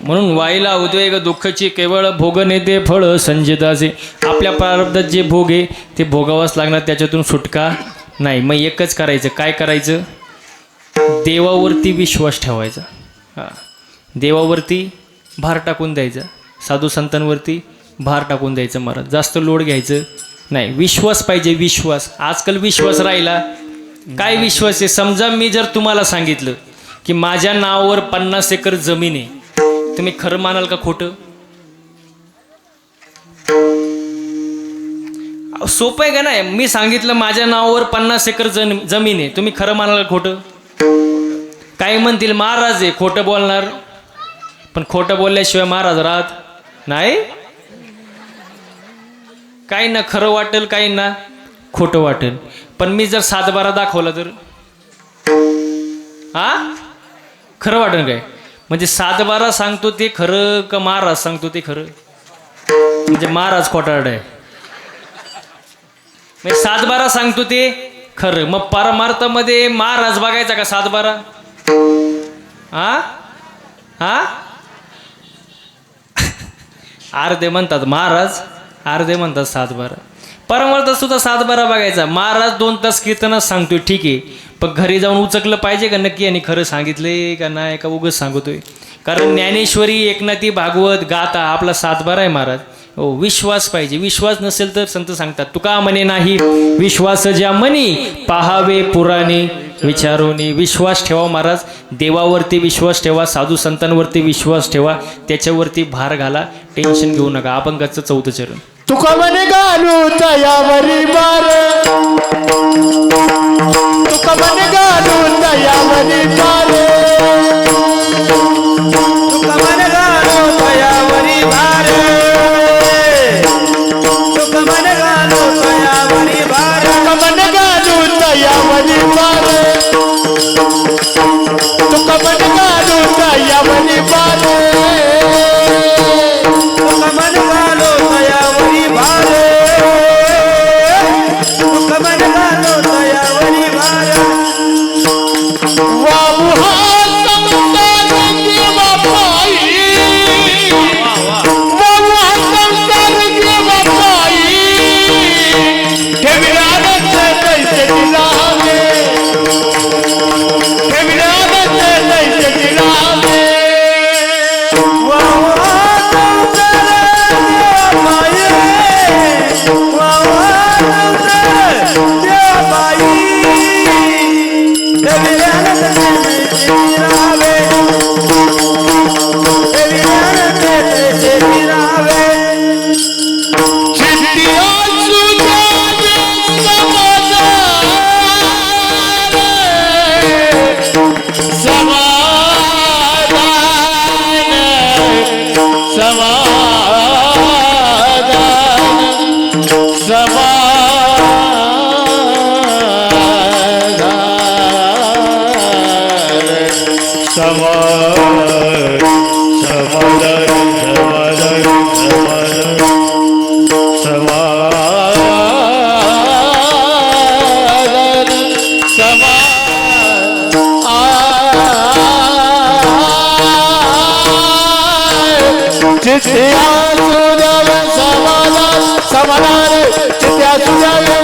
म्हणून वाईला उद्वेग दुःखची केवळ भोग नेते फळ संजिताचे. आपल्या प्रारब्धात जे भोग आहे ते भोगावाच लागणार, त्याच्यातून सुटका नाही. मग एकच करायचं, काय करायचं? देवावरती विश्वास ठेवायचा. हां, देवावरती भार टाकून द्यायचा, साधू संतांवरती भार टाकून द्यायचं महाराज. जास्त लोड घ्यायचं नाही, विश्वास पाहिजे, विश्वास. आजकाल विश्वास राहिला काय विश्वास आहे? समजा मी जर तुम्हाला सांगितलं की माझ्या नावावर 50 एकर जमीन आहे, तुम्ही खरं मानाल का खोटं? सोपं आहे का नाही? मी सांगितलं माझ्या नावावर 50 एकर जमीन आहे, तुम्ही खरं मानाल का खोटं? काही म्हणतील महाराज आहे, खोटं बोलणार. पण खोटं बोलल्याशिवाय महाराज राहत नाही. काही ना खरं वाटेल, काही ना खोटं वाटेल. पण मी जर 7-12 दाखवला तर खरं वाटेल काय? म्हणजे 7-12 सांगतो ते खरं का महाराज सांगतो ते खरं? म्हणजे महाराज खोटारड आहे. म्हणजे 7-12 सांगतो ते खरं. मग परमार्थामध्ये महाराज बघायचा का 7-12? अर्धे म्हणतात महाराज, अर्धे म्हणतात 7-12. परमार्थ सुद्धा 7-12 बघायचा. महाराज 2 तास कीर्तनच सांगतोय, ठीक आहे, पण घरी जाऊन उचकलं पाहिजे का नक्की आणि खरं सांगितलंय का नाही, का उगच सांगतोय? कारण ज्ञानेश्वरी, एकनाथी, भागवत, गाथा आपला 7-12 आहे महाराज. हो, विश्वास पाहिजे. विश्वास नसेल तर संत सांगतात, तुका म्हणे नाही विश्वास ज्या मनी, पाहावे पुराणे विचारोनी. विश्वास ठेवा महाराज, देवावरती विश्वास ठेवा, साधू संतांवरती विश्वास ठेवा, त्याच्यावरती भार घाला, टेन्शन घेऊ नका. अभंगाचं 4थं चरण. तुका म्हणे घालू तयावरी बार, तुका म्हणे घालू तयावरी बार, तुका म्हणे घालू तयावरी बार, तुका म्हणे घालू तयावरी बार, तुका म्हणे घालू तयावरी बार, तुका म्हणे घालू तयावरी बार, तुका म्हणे घालू तयावरी बार, तुका म्हणे घालू तयावरी बार. वाहू हात संसार देवा पायी, वाहू हात संसार देवा पायी, ठेविलागत कैसे दिलावे, ठेविलागत कैसे दिलावे. वाहू हात संसार देवा पायी, वाहू हात संसार देवा पायी, ठेविलागत कैसे दिलावे, ठेविलागत कैसे दिलावे. चित्तिया सुजावे समाधान, समाधान चित्ते असू द्यावे समाधान समाधान चित्ते असू द्यावे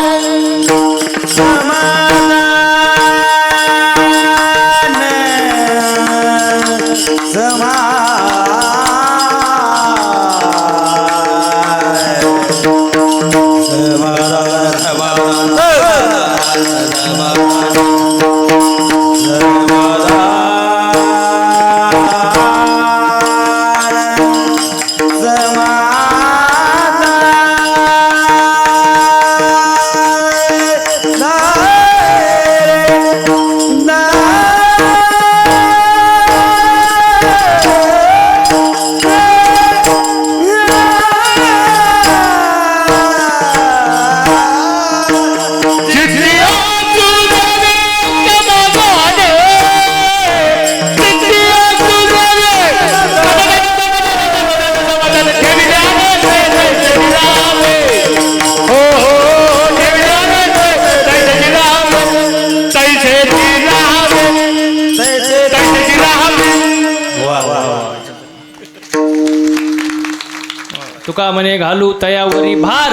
तुका म्हणे घालू तयावरी भार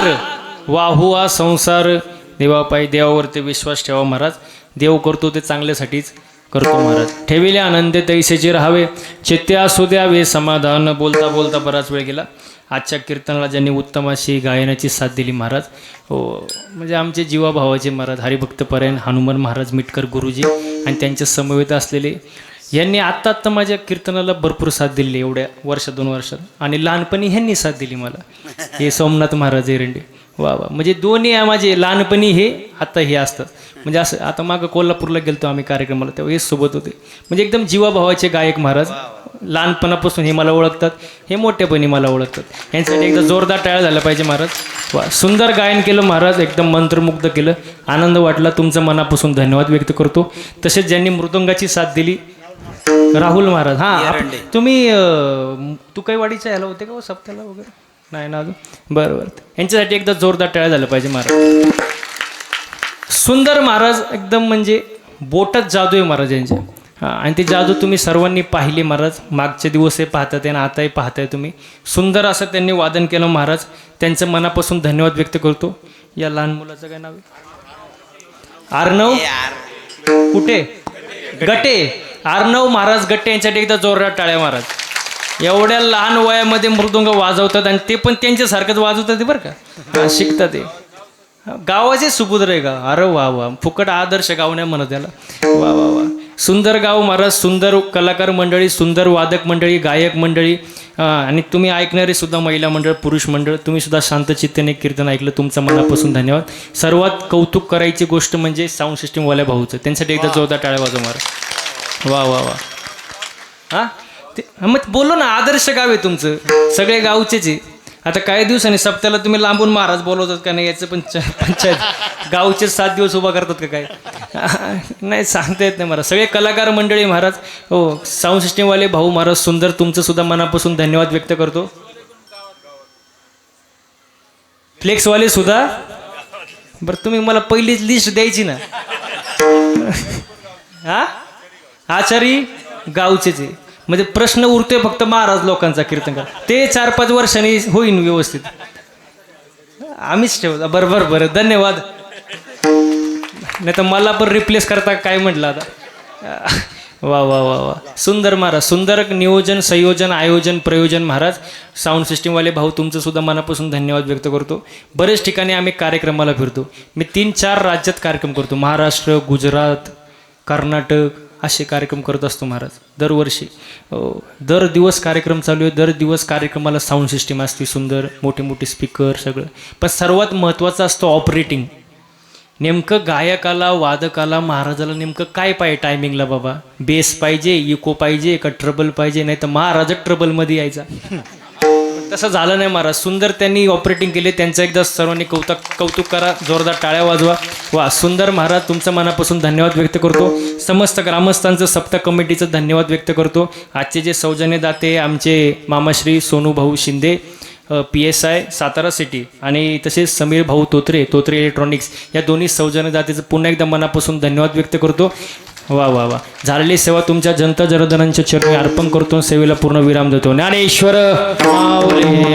वाहू हा संसार देवापायी देवावरती विश्वास ठेवा महाराज. देव करतो ते चांगल्यासाठीच करतो महाराज. ठेविले आनंदे तैसेचे राहावे चित्ते असू द्यावे समाधान. बोलता बोलता बराच वेळ गेला. आजच्या कीर्तनाला ज्यांनी उत्तम अशी गायनाची साथ दिली महाराज, हो म्हणजे आमचे जीवाभावाचे महाराज हरिभक्तपरायण हनुमान महाराज मिटकर गुरुजी आणि त्यांच्या समवेत असलेले यांनी आत्ता माझ्या कीर्तनाला भरपूर साथ दिली एवढ्या वर्ष 2 वर्षात. आणि लहानपणी ह्यांनी साथ दिली मला, हे सोमनाथ महाराज एरंडे. वा वा, म्हणजे दोन्ही माझे लहानपणी हे आता हे असतात. म्हणजे असं आता मागं कोल्हापूरला गेलतो आम्ही कार्यक्रमाला, तेव्हा हे सोबत होते. म्हणजे एकदम जीवाभावाचे गायक महाराज. लहानपणापासून हे मला ओळखतात, हे मोठेपणी मला ओळखतात. यांच्यासाठी एकदा जोरदार टाळ्या झाला पाहिजे महाराज. वा, सुंदर गायन केलं महाराज, एकदम मंत्रमुग्ध केलं. आनंद वाटला. तुमचं मनापासून धन्यवाद व्यक्त करतो. तसेच ज्यांनी मृदंगाची साथ दिली राहुल महाराज. हां, तुम्ही तुकाईवाडीच्या याला होते का हो सप्त्याला वगैरे? नाही ना अजून? बरं बरं, यांच्यासाठी एकदा जोरदार टाळ्या झालं पाहिजे महाराज. सुंदर महाराज एकदम म्हणजे बोटात जादू आहे महाराज यांच्या. हां, आणि ते जादू तुम्ही सर्वांनी पाहिले महाराज. मागचे दिवसही पाहतात आणि आताही पाहताय तुम्ही. सुंदर असं त्यांनी वादन केलं महाराज. त्यांचं मनापासून धन्यवाद व्यक्त करतो. या लहान मुलाचं काय नाव आहे? अर्णव कुठे? गटे. अर्णव महाराज गट्टे यांच्यासाठी एकदा जोरदार टाळ्या महाराज. एवढ्या लहान वयामध्ये मृदुंग वाजवतात आणि ते पण त्यांच्यासारखंच वाजवतात ते बरं का, शिकतात ते. गावाचे सुपुत्र आहे का? अरे वा वा, फुकट आदर्श गाव नाही म्हणत त्याला. वा वा वा, सुंदर गाव महाराज. सुंदर कलाकार मंडळी, सुंदर वादक मंडळी, गायक मंडळी आणि तुम्ही ऐकणारे सुद्धा महिला मंडळ, पुरुष मंडळ. तुम्ही सुद्धा शांतचित्तेने कीर्तन ऐकलं, तुमचं मनापासून धन्यवाद. सर्वात कौतुक करायची गोष्ट म्हणजे साऊंड सिस्टीमवाल्या भाऊचं. त्यांच्यासाठी एकदा जोरदार टाळ्या वाजव महाराज. वा वा वा. हां, ते मग बोललो ना, आदर्श गाव आहे तुमचं, सगळे गावचेच आहे. आता काही दिवसांनी सप्त्याला तुम्ही लांबून महाराज बोलवतात का नाही याचं पंचायत. गावचे 7 दिवस उभा करतात का काय? नाही, सांगता येत नाही महाराज. सगळे कलाकार मंडळी महाराज, हो साऊंड सिस्टीमवाले भाऊ महाराज सुंदर, तुमचं सुद्धा मनापासून धन्यवाद व्यक्त करतो. फ्लेक्सवाले सुद्धा. बरं, तुम्ही मला पहिलीच लिस्ट द्यायची ना. हा, आचारी गावचेच आहे. म्हणजे प्रश्न उरतोय फक्त महाराज लोकांचा कीर्तन करा, ते 4-5 वर्षांनी होईन व्यवस्थित. आम्हीच ठेवतो. बरं बरं, धन्यवाद. नाही तर मला पण रिप्लेस करता काय म्हटलं आता. वा वा वा वा, सुंदर महाराज. सुंदर नियोजन, संयोजन, आयोजन, प्रयोजन महाराज. साऊंड सिस्टीमवाले भाऊ तुमचं सुद्धा मनापासून धन्यवाद व्यक्त करतो. बरेच ठिकाणी आम्ही कार्यक्रमाला फिरतो. मी 3-4 राज्यात कार्यक्रम करतो. महाराष्ट्र, गुजरात, कर्नाटक असे कार्यक्रम करत असतो महाराज दरवर्षी. दर दिवस कार्यक्रम चालू आहे. दर दिवस कार्यक्रमाला साऊंड सिस्टीम असते सुंदर, मोठे मोठे स्पीकर सगळं. पण सर्वात महत्त्वाचं असतं ऑपरेटिंग. नेमकं गायकाला, वादकाला, महाराजाला नेमकं काय पाहिजे टायमिंगला बाबा? बेस पाहिजे, इको पाहिजे का ट्रबल पाहिजे? नाही तर महाराजच ट्रबलमध्ये यायचा. तसं झालं नाही महाराज. सुंदर त्यांनी ऑपरेटिंग केले. त्यांचं एकदा सर्वांनी कौतुक करा, जोरदार टाळ्या वाजवा. वा, सुंदर महाराज, तुमचं मनापासून धन्यवाद व्यक्त करतो. समस्त ग्रामस्थांचं, सप्ता कमिटीचं धन्यवाद व्यक्त करतो. आजचे जे सौजन्यदाते आमचे मामाश्री सोनूभाऊ शिंदे, PSI सातारा सिटी, आणि तसेच समीर भाऊ तोत्रे इलेक्ट्रॉनिक्स, या दोन्ही सौजन्यदातेचं पुन्हा एकदा मनापासून धन्यवाद व्यक्त करतो. वा वा वा. झालेली सेवा तुमच्या जनता जनार्दनांच्या चरणी अर्पण करतो. सेवेला पूर्ण विराम देतो. ज्ञानेश्वर माऊली.